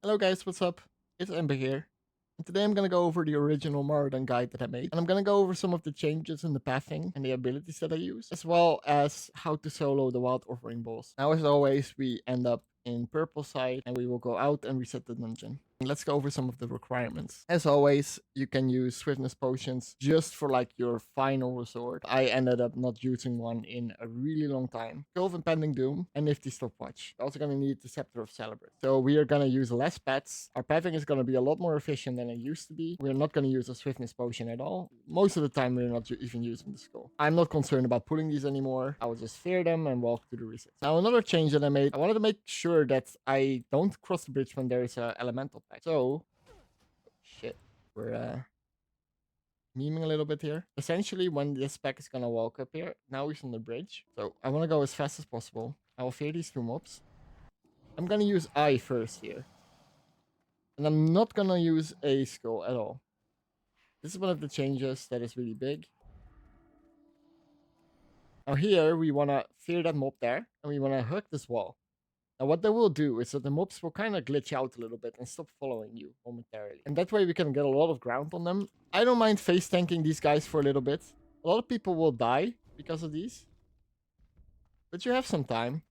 Hello guys, what's up? It's Ember here. And today I'm gonna go over the original Marathon guide that I made. And I'm gonna go over some of the changes in the pathing and the abilities that I use, as well as how to solo the wild offering balls. Now as always, we end up in purple side and we will go out and reset the dungeon. And let's go over some of the requirements. As always, you can use swiftness potions just for like your final resort. I ended up not using one in a really long time. Curve Impending Doom and Nifty Stopwatch. We're also gonna need the Scepter of Celebrate. So we are gonna use less pets. Our pathing is gonna be a lot more efficient than it used to be. We're not gonna use a swiftness potion at all. Most of the time we're not even using the skull. I'm not concerned about pulling these anymore. I will just fear them and walk to the reset. Now another change that I made, I wanted to make sure that I don't cross the bridge when there is a elemental pack. So shit. We're memeing a little bit here. Essentially, when this pack is gonna walk up here, now he's on the bridge. So I want to go as fast as possible. I will fear these two mobs. I'm gonna use I first here. And I'm not gonna use a skull at all. This is one of the changes that is really big. Now here, we want to fear that mob there. And we want to hook this wall. Now what they will do is that the mobs will kind of glitch out a little bit and stop following you momentarily. And that way we can get a lot of ground on them. I don't mind face tanking these guys for a little bit. A lot of people will die because of these. But you have some time.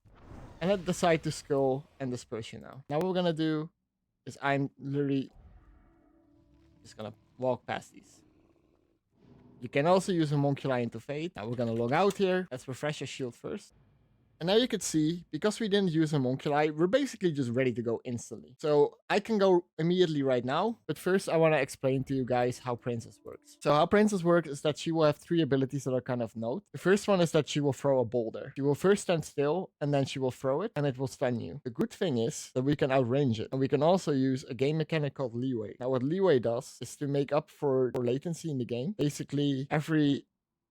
And then decide to skull and disperse you now. Now what we're gonna do is I'm literally just gonna walk past these. You can also use a Homunculi into Fate. Now we're gonna log out here. Let's refresh our shield first. And now you could see, because we didn't use a Homunculi, we're basically just ready to go instantly. So I can go immediately right now, but first I want to explain to you guys how Princess works. So how Princess works is that she will have three abilities that are kind of note. The first one is that she will throw a boulder. She will first stand still, and then she will throw it, and it will stun you. The good thing is that we can outrange it. And we can also use a game mechanic called Leeway. Now what Leeway does is to make up for latency in the game. Basically, every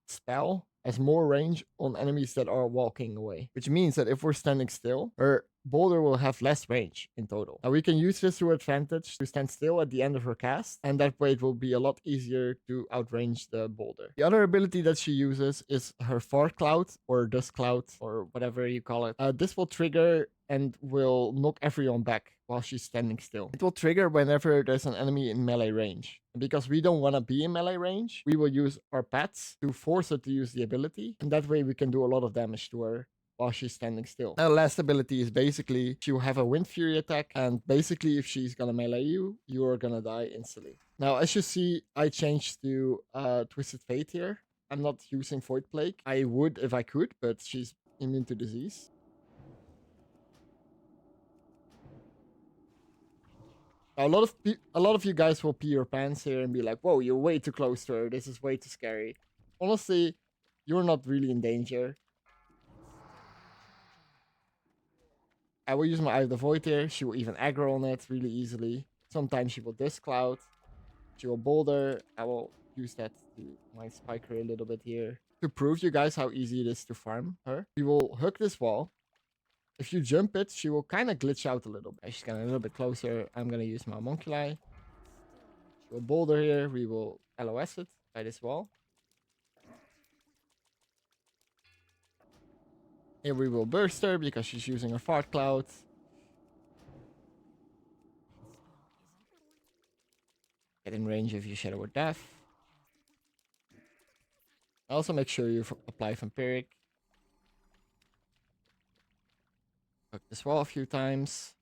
spell has more range on enemies that are walking away, which means that if we're standing still, our boulder will have less range in total. Now we can use this to advantage to stand still at the end of her cast, and that way it will be a lot easier to outrange the boulder. The other ability that she uses is her fart cloud or dust cloud or whatever you call it. This will trigger and will knock everyone back while she's standing still. It will trigger whenever there's an enemy in melee range. And because we don't want to be in melee range, we will use our pets to force her to use the ability. And that way we can do a lot of damage to her while she's standing still. Now, the last ability is basically she will have a Wind Fury attack. And basically, if she's gonna melee you, you are gonna die instantly. Now, as you see, I changed to Twisted Fate here. I'm not using Void Plague. I would if I could, but she's immune to disease. A lot of you guys will pee your pants here and be like, "Whoa, you're way too close to her. This is way too scary." Honestly, you're not really in danger. I will use my Eye of the Void here. She will even aggro on it really easily. Sometimes she will Disc Cloud. She will Boulder. I will use that to my spike her a little bit here. To prove you guys how easy it is to farm her, we will hook this wall. If you jump it, she will kind of glitch out a little bit. She's getting a little bit closer. I'm going to use my Homunculi. She will Boulder here. We will LOS it by this wall. Here we will burst her because she's using her fart cloud. Get in range of your Shadow or Death. Also make sure you apply Vampiric. Hook this wall a few times.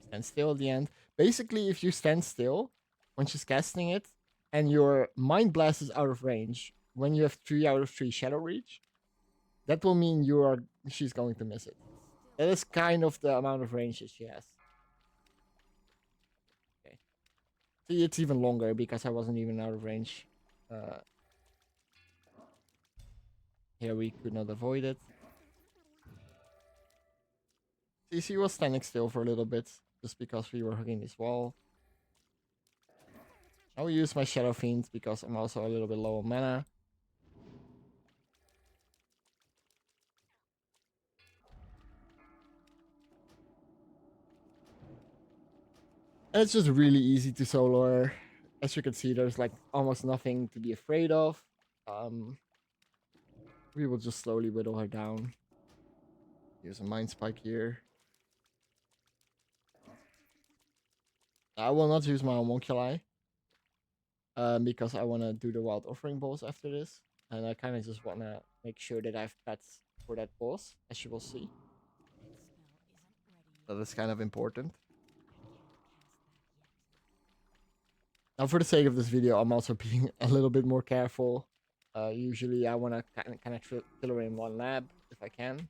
Stand still at the end. Basically, if you stand still when she's casting it and your Mind Blast is out of range, when you have 3 out of 3 Shadow Reach, that will mean she's going to miss it. That is kind of the amount of range that she has. Okay. See, it's even longer because I wasn't even out of range. Here we could not avoid it. See, she was standing still for a little bit just because we were hugging this wall. I will use my Shadow Fiend because I'm also a little bit low on mana. And it's just really easy to solo her. As you can see, there's like almost nothing to be afraid of. We will just slowly whittle her down. Use a Mind Spike here. I will not use my homunculi. Because I want to do the wild offering boss after this. And I kind of just want to make sure that I have pets for that boss, as you will see. That is kind of important. Now, for the sake of this video, I'm also being a little bit more careful. Usually, I want to kind of kill her in one lab, if I can.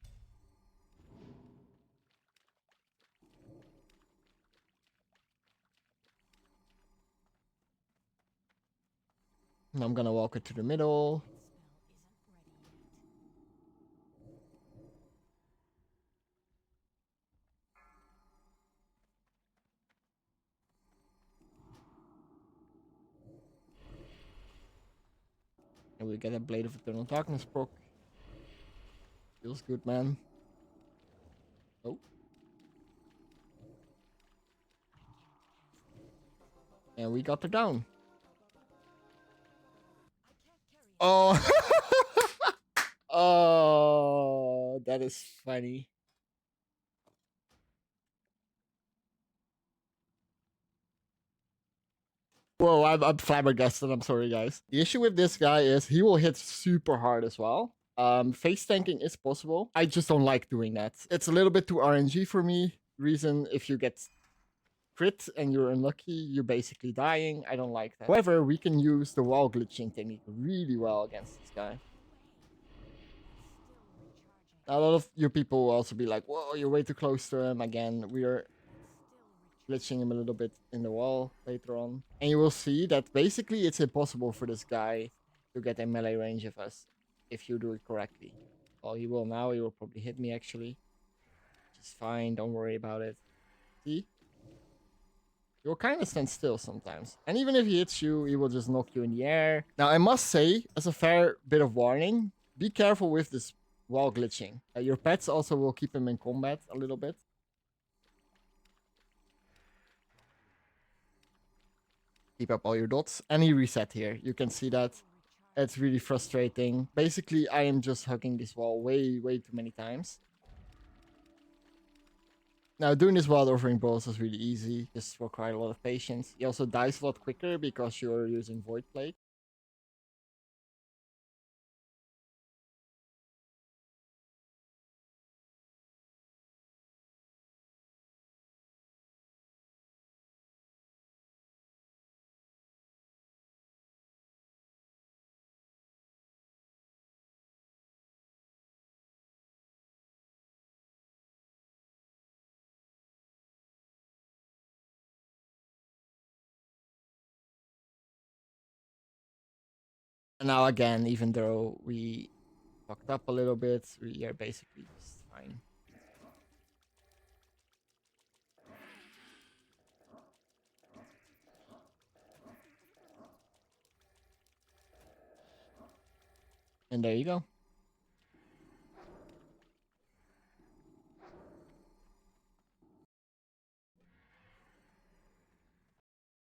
And I'm going to walk it to the middle. And we get a Blade of Eternal Darkness proc. Feels good, man. Oh. And we got her down. Oh. Oh, that is funny. Whoa, I'm flabbergasted. I'm sorry, guys. The issue with this guy is he will hit super hard as well. Face tanking is possible. I just don't like doing that. It's a little bit too RNG for me. Reason, if you get crit and you're unlucky, you're basically dying. I don't like that. However, we can use the wall glitching technique really well against this guy. A lot of you people will also be like, whoa, you're way too close to him. Again, we are glitching him a little bit in the wall later on. And you will see that basically it's impossible for this guy to get a melee range of us if you do it correctly. Well, he will now. He will probably hit me, actually. Which is fine. Don't worry about it. See? He will kind of stand still sometimes. And even if he hits you, he will just knock you in the air. Now, I must say, as a fair bit of warning, be careful with this wall glitching. Your pets also will keep him in combat a little bit. Keep up all your dots. And he reset here. You can see that. It's really frustrating. Basically, I am just hugging this wall way too many times. Now, doing this wild offering balls is really easy. Just require a lot of patience. He also dies a lot quicker because you're using Void Plate. And now again, even though we fucked up a little bit, we are basically just fine. And there you go.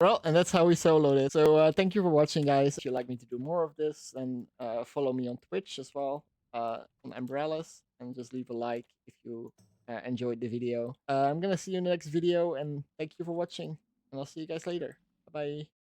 Well, and that's how we soloed it. So thank you for watching, guys. If you'd like me to do more of this, then follow me on Twitch as well, on Umbrellas, and just leave a like if you enjoyed the video. I'm gonna see you in the next video, and thank you for watching, and I'll see you guys later. Bye-bye.